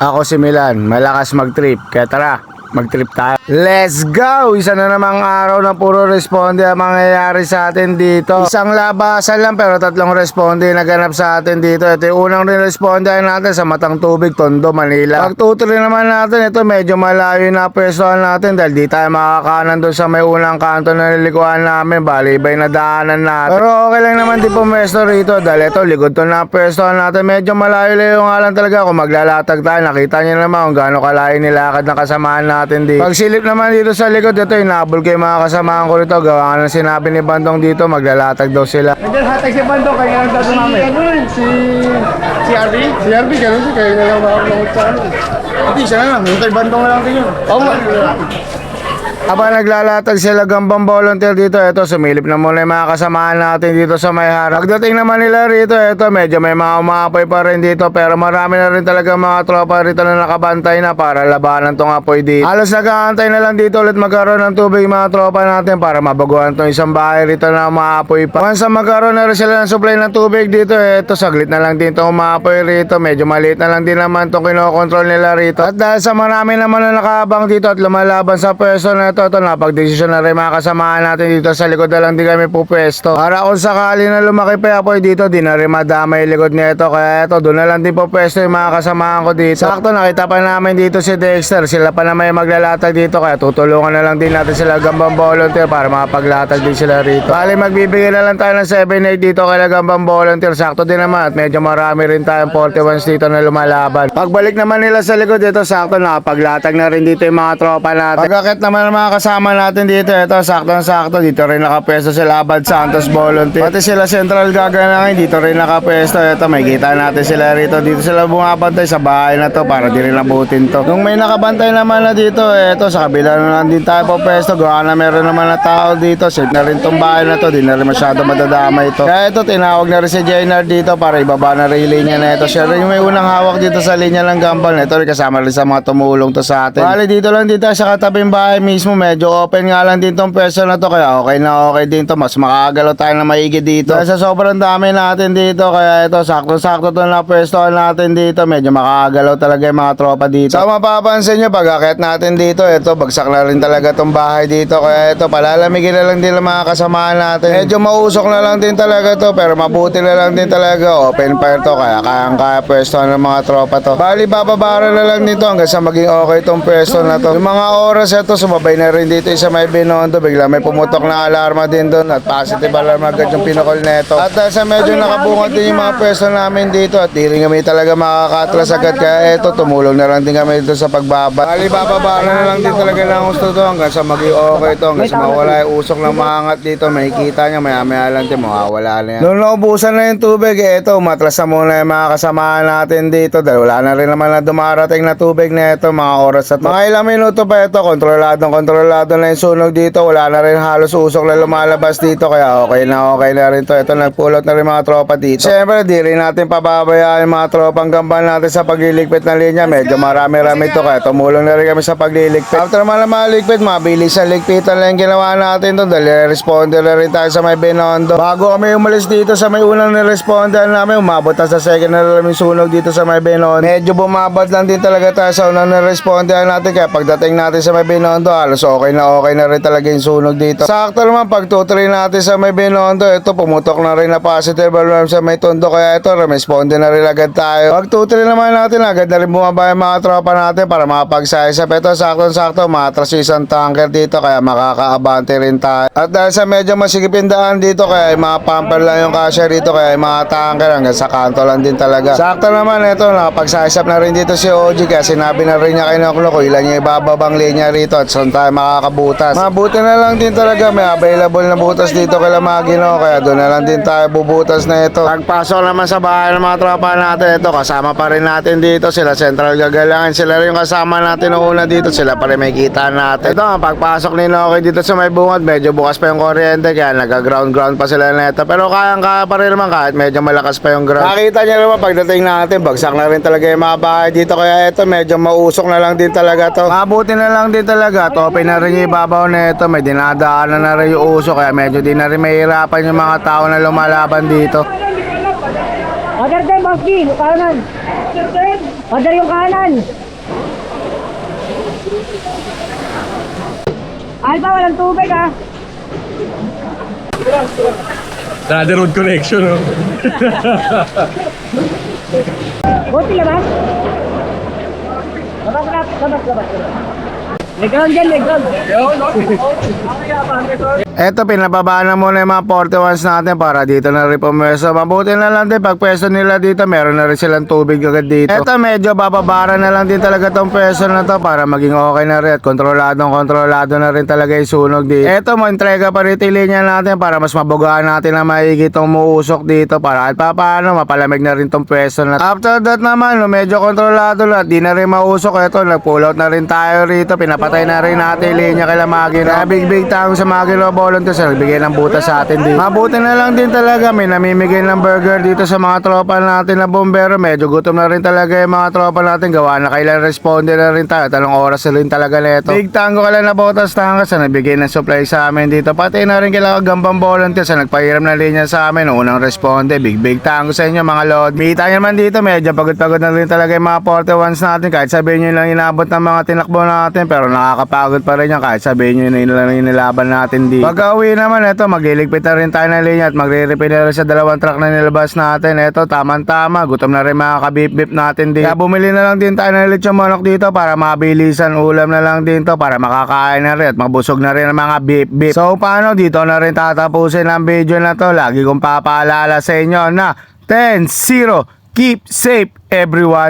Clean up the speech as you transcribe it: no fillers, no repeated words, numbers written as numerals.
Ako si Milan, malakas mag-trip. Kaya tara, mag-trip tayo. Let's go! Isa na namang araw na puro responde ang mangyayari sa atin dito. Isang labasan lang pero tatlong responde naganap sa atin dito. Ito yung unang responde natin sa Matang Tubig, Tondo, Manila. Pag tutuli naman natin, ito medyo malayo na pwestohan natin dahil di tayo makakanan doon sa may unang kanto na nilikuan namin. Balibay na daanan natin. Pero okay lang naman di pumwesto rito dahil ito likod to na pwestohan natin. Medyo malayo-layo nga lang talaga kung maglalatag tayo. Nakita nyo naman kung gaano kalayo nilakad ng kasamaan natin dito. Pag silip naman dito sa likod, ito inabol ko yung mga kasamahan ko rito. Gawa nga ng sinabi ni Bandong dito, maglalatag daw sila. Nandiyan hatag si Bandong, kaya ang dato namin. Ano yun? Si RB? Si RB, gano'n siya, kaya nalang makakulungot sa ano. Hindi, siya na lang. Hintay Bandong na lang din yun. Oo nga. Habang naglalatag sila gambang volunteer dito, ito sumilip na muna yung mga kasamahan natin dito sa may harap. Pagdating naman nila rito, ito medyo may mga umaapoy pa rin dito, pero marami na rin talaga mga tropa rito na nakabantay na para labanan tong apoy dito. Halos nag-aantay na lang dito ulit magkaroon ng tubig mga tropa natin para mabaguhan tong isang bahay rito na umaapoy pa. Once magkaroon na rin sila ng supply ng tubig dito, ito saglit na lang din itong umaapoy rito, medyo maliit na lang din naman itong kinokontrol nila rito. At dahil sa marami naman na nakabang dito at lumalaban sa pwesto na ito napagdesisyon na rin mga kasamahan natin dito sa likod na lang din kami pupwesto. Para kung sakali na lumaki pa apoy dito, di na rin madamay likod nito. Kaya ito, doon na lang din pupwesto yung mga kasamahan ko dito. Sakto, nakita pa namin dito si Dexter. Sila pa na may maglalatag dito. Kaya tutulungan na lang din natin sila gambang volunteer para makapaglatag din sila rito. Bali, magbibigay na lang tayo ng 7-8 dito kaya gambang volunteer. Sakto din naman at medyo marami rin tayong 41s dito na lumalaban. Pagbalik naman nila sa likod dito, sakto nakapaglatag na rin dito yung mga tropa natin. Pagkakit naman ng mga kasama natin dito, ito sakto dito rin nakapwesto sila Abad Santos volunteer, pati sila Central Gaganangin dito rin nakapwesto. Ito may kita natin sila rito, dito sila bumabantay sa bahay na to para di rin nabutin to. Nung may nakabantay naman na dito, ito sa kabila na lang din tayo po pwesto, gawa na meron naman na tao dito, safe na rin tong bahay na to, di na rin masyado madadama ito. Kaya ito tinawag na rin si Jaynard dito para ibaba na rin yung linya na ito. Siya rin yung may unang hawak dito sa linya ng gambal. Ito rin kasama rin sa mga tumulong to sa atin. Bali dito lang dito sa katabing bahay mismo, medyo open nga lang din tong pwesto na to, kaya okay na okay din to. Mas makakagalaw tayo na maigi dito dahil sa sobrang dami natin dito. Kaya ito sakto to na pwestohan natin dito, medyo makakagalaw talaga yung mga tropa dito. So mapapansin nyo pag akit natin dito, ito bagsak na rin talaga tong bahay dito. Kaya ito palalamigin na lang din ang mga kasamahan natin. Medyo mausok na lang din talaga to, pero mabuti na lang din talaga. Open fire to, kaya kaya pwestohan ng mga tropa to. Bali bababara na lang dito hanggang sa maging okay tong pwesto na to. Yung mga oras ito sumabay na rin dito isa may Binondo, bigla may pumutok na alarma din doon at positive alarm agad yung pinakol neto. At sa medyo nakabungad din yung mga pwesto namin dito at di rin kami talaga makakatras agad, kaya eto tumulong na lang din kami dito sa pagbaba. Bali bababa na lang din talaga ng gusto to hanggang sa maging okay to, hanggang sa mawala yung usok ng maangat dito. Makikita nyo maya lang din mawawala na yan. Noong naubusan na yung tubig, eto umatras na muna yung mga kasamahan natin dito dahil wala na rin naman na dumarating na tubig na ito mga oras at mga ilang minuto pa ito, kontrolado na yung sunog dito, wala na rin halos usok na lumalabas dito, kaya okay na rin to. Ito nagpulot na rin mga tropa dito. Siyempre di rin natin pababayaan yung mga tropang gambal natin sa pagliligpit ng linya, medyo marami to, kaya tumulong na rin kami sa pagliligpit. After naman na maligpit, mabilis ang ligpitan lang yung ginawa natin to dahil responder na rin tayo sa may Binondo. Bago kami umalis dito sa may unang responder namin, umabot na sa second na rin sunog dito sa may Binondo. Medyo bumabad lang din talaga tayo sa unang responder natin, kaya pagdating natin sa may Binondo halos okay na rin talaga yung sunog dito. Sakto naman pag tutry natin sa may Binondo, ito pumutok na rin na positive alarm sa may Tondo, kaya ito responde na rin agad tayo. Pag tutry naman natin, agad na rin bumaba yung mga tropa natin para makapag-size up. Ito sakto matras yung isang tanker dito, kaya makakaabante rin tayo. At dahil sa medyo masigipin daan dito, kaya yung mga pumper lang yung kasya dito, kaya yung mga tanker hanggang sa kanto lang din talaga. Sakto naman ito, nakapag-size up na rin dito si OG, kaya sinabi na rin niya kay Noklo kung ilan niya ibababang linya rito at saan tayo makakabutas. Mabuti na lang din talaga may available na butas dito kay Lamagino, kaya doon na lang din tayo bubutas na ito. Pagpasok naman sa bahay ng mga tropa natin, ito kasama pa rin natin dito sila Central Gagalangin, sila rin yung kasama natin noong una dito, sila pa rin may kita natin. Ito pagpasok ni Noki dito sa may bungad, medyo bukas pa yung kuryente kaya nag-ground pa sila nito, pero kaya pa rin naman kahit medyo malakas pa yung ground. Nakita niyo naman pagdating natin, bagsak na rin talaga yung mga bahay dito, kaya ito medyo mausok na lang din talaga to. Mabuti na lang din talaga, tope na rin yung ibabaw na ito, may dinadaanan na rin yung uso, kaya medyo di na rin mahirapan yung mga tao na lumalaban dito. Order 10, Boss G. Yung kanan. Order 10. Order yung kanan. Alpha, walang tubig ha. Brother Road Connection, no? Buti labas. Labas. Leground dyan, leground. Eto, pinababa na muna yung mga 41s natin para dito na rin pumwesto. Mabuti na lang din, pag pwesto nila dito, meron na rin silang tubig agad dito. Eto, medyo bababara na lang din talaga tong pwesto na to para maging okay na rin at kontrolado na rin talaga yung sunog dito. Eto, entrega pa rin yung linya natin para mas mabugaan natin na maigi itong muusok dito para at paano mapalamig na rin tong pwesto na. After that naman, no, medyo kontrolado na at di na rin mausok. Eto, nag-pull out na rin tayo rito, pinapatay na rin natin yung linya kay Magino. Kaya big tao sa Magino Volunteers, nagbigay ng butas sa atin dito. Mabuti na lang din talaga, may namimigay ng burger dito sa mga tropa natin na bombero. Medyo gutom na rin talaga yung mga tropa natin, gawa na kailan responde na rin tayo, talong oras na rin talaga neto. Big tango kailan na botas tangas na nagbigay ng supply sa amin dito, pati na rin kailangan Gambang Volunteers na nagpahiram na linya sa amin, unang responde. Big tango sa inyo mga lord. Kita nyo naman dito, medyo pagod na rin talaga yung mga 41s natin, kahit sabihin nyo lang inabot ng mga tinakbo natin, pero nakakapagod pa rin yan kahit sabihin nyo na inilaban natin dito. Pagka-uwi naman, eto, magliligpit na rin tayo ng linya at magre-repair na rin sa dalawang truck na nilabas natin. Eto, tamang-tama, gutom na rin mga kabip-bip natin dito. Kaya bumili na lang din tayo ng lechon manok dito para mabilisan, ulam na lang din to para makakain na rin at mabusog na rin ang mga bip-bip. So, paano? Dito na rin tatapusin ang video na to. Lagi kong papaalala sa inyo na 10-0, keep safe everyone.